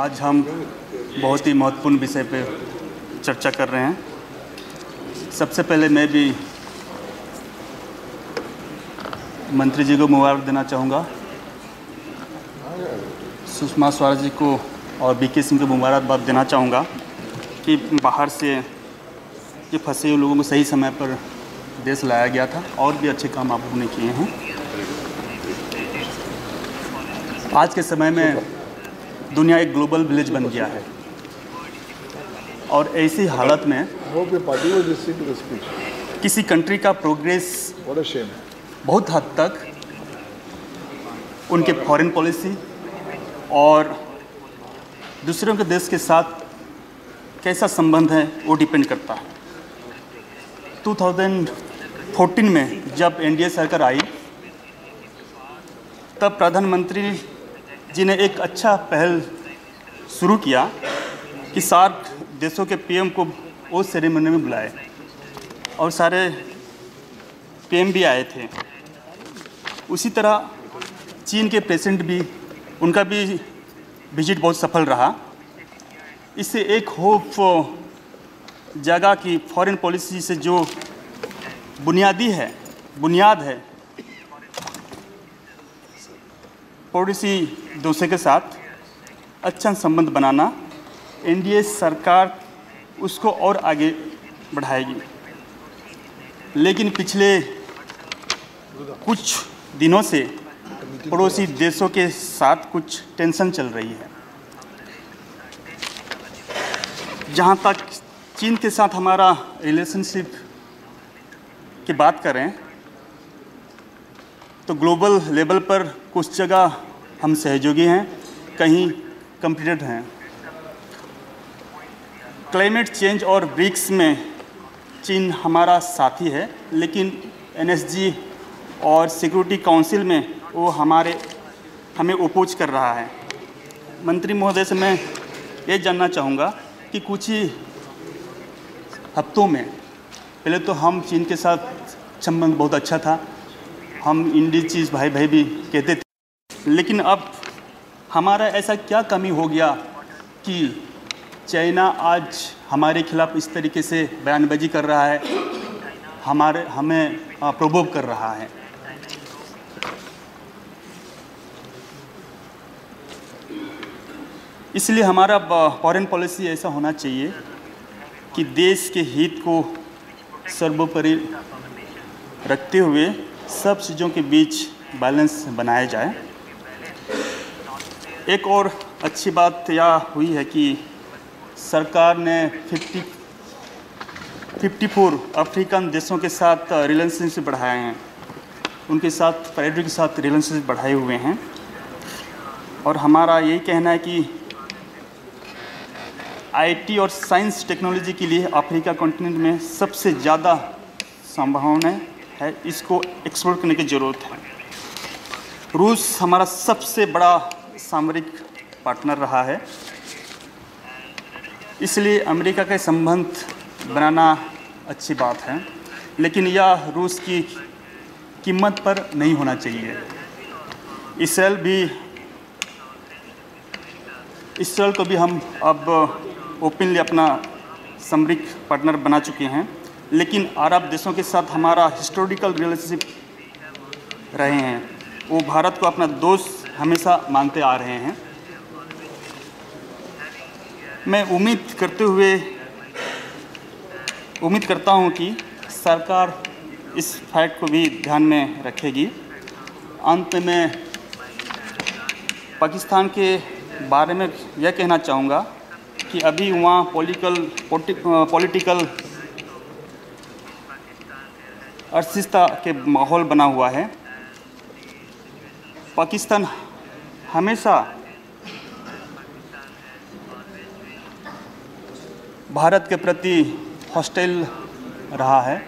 आज हम बहुत ही महत्वपूर्ण विषय पे चर्चा कर रहे हैं। सबसे पहले मैं भी मंत्री जी को मुबारक देना चाहूँगा, सुषमा स्वराज जी को और बीके सिंह को मुबारकबाद देना चाहूँगा कि बाहर से ये फंसे हुए लोगों को सही समय पर देश लाया गया था और भी अच्छे काम आप लोगों ने किए हैं। आज के समय में दुनिया एक ग्लोबल विलेज बन गया है और ऐसी हालत में किसी कंट्री का प्रोग्रेस बहुत हद तक उनके फॉरेन पॉलिसी और दूसरों के देश के साथ कैसा संबंध है वो डिपेंड करता है। 2014 में जब एनडीए सरकार आई तब प्रधानमंत्री जी ने एक अच्छा पहल शुरू किया कि सार्क देशों के पीएम को उस सेरेमनी में बुलाए और सारे पीएम भी आए थे। उसी तरह चीन के प्रेसिडेंट भी, उनका भी विजिट बहुत सफल रहा। इससे एक होप जगह की फॉरेन पॉलिसी से जो बुनियाद है पड़ोसी देशों के साथ अच्छा संबंध बनाना, एनडीए सरकार उसको और आगे बढ़ाएगी। लेकिन पिछले कुछ दिनों से पड़ोसी देशों के साथ कुछ टेंशन चल रही है। जहाँ तक चीन के साथ हमारा रिलेशनशिप की बात करें तो ग्लोबल लेवल पर कुछ जगह हम सहयोगी हैं, कहीं कंपटीटर हैं। क्लाइमेट चेंज और ब्रिक्स में चीन हमारा साथी है, लेकिन एनएसजी और सिक्योरिटी काउंसिल में वो हमें अपोज कर रहा है। मंत्री महोदय से मैं ये जानना चाहूँगा कि कुछ ही हफ्तों में पहले तो हम चीन के साथ संबंध बहुत अच्छा था, हम इंडी चीज़ भाई भाई भी कहते थे, लेकिन अब हमारा ऐसा क्या कमी हो गया कि चाइना आज हमारे खिलाफ इस तरीके से बयानबाजी कर रहा है, हमें प्रोवोक कर रहा है। इसलिए हमारा फॉरेन पॉलिसी ऐसा होना चाहिए कि देश के हित को सर्वोपरि रखते हुए सब चीज़ों के बीच बैलेंस बनाया जाए। एक और अच्छी बात यह हुई है कि सरकार ने 54 अफ्रीकन देशों के साथ रिलेशनशिप बढ़ाए हैं, उनके साथ प्रायोरिटी के साथ रिलेशनशिप बढ़ाए हुए हैं। और हमारा यही कहना है कि आईटी और साइंस टेक्नोलॉजी के लिए अफ्रीका कॉन्टिनेंट में सबसे ज़्यादा संभावना है, इसको एक्सप्लोर करने की ज़रूरत है। रूस हमारा सबसे बड़ा सामरिक पार्टनर रहा है, इसलिए अमेरिका के संबंध बनाना अच्छी बात है, लेकिन यह रूस की कीमत पर नहीं होना चाहिए। इसराइल को भी हम अब ओपनली अपना सामरिक पार्टनर बना चुके हैं, लेकिन अरब देशों के साथ हमारा हिस्टोरिकल रिलेशनशिप रहे हैं। वो भारत को अपना दोस्त हमेशा मानते आ रहे हैं। मैं उम्मीद करता हूं कि सरकार इस फैक्ट को भी ध्यान में रखेगी। अंत में पाकिस्तान के बारे में यह कहना चाहूँगा कि अभी वहाँ पॉलिटिकल अस्थिरता के माहौल बना हुआ है। पाकिस्तान हमेशा भारत के प्रति हॉस्टाइल रहा है,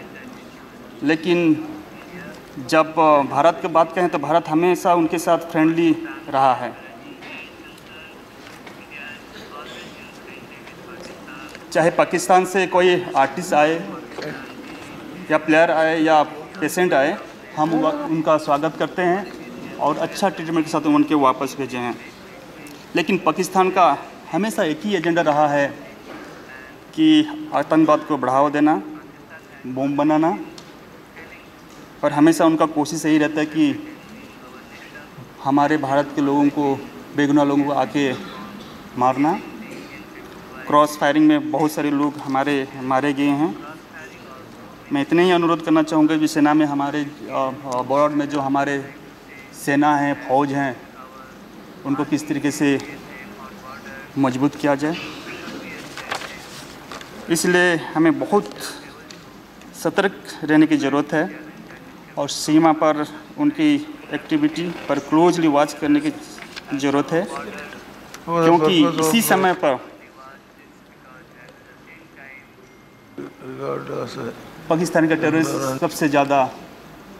लेकिन जब भारत की बात करें तो भारत हमेशा उनके साथ फ्रेंडली रहा है। चाहे पाकिस्तान से कोई आर्टिस्ट आए या प्लेयर आए या पेशेंट आए, हम उनका स्वागत करते हैं और अच्छा ट्रीटमेंट के साथ उनके वापस भेजे हैं। लेकिन पाकिस्तान का हमेशा एक ही एजेंडा रहा है कि आतंकवाद को बढ़ावा देना, बम बनाना, और हमेशा उनका कोशिश यही रहता है कि हमारे भारत के लोगों को, बेगुनाह लोगों को आके मारना। क्रॉस फायरिंग में बहुत सारे लोग हमारे मारे गए हैं। मैं इतने ही अनुरोध करना चाहूँगा कि सेना में हमारे बॉर्डर में जो हमारे सेना हैं, फौज हैं, उनको किस तरीके से मजबूत किया जाए। इसलिए हमें बहुत सतर्क रहने की ज़रूरत है और सीमा पर उनकी एक्टिविटी पर क्लोजली वॉच करने की ज़रूरत है, क्योंकि इसी समय पर पाकिस्तान के टेररिस्ट सबसे ज़्यादा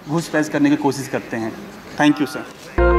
घुसपैठ करने की कोशिश करते हैं। Thank you sir.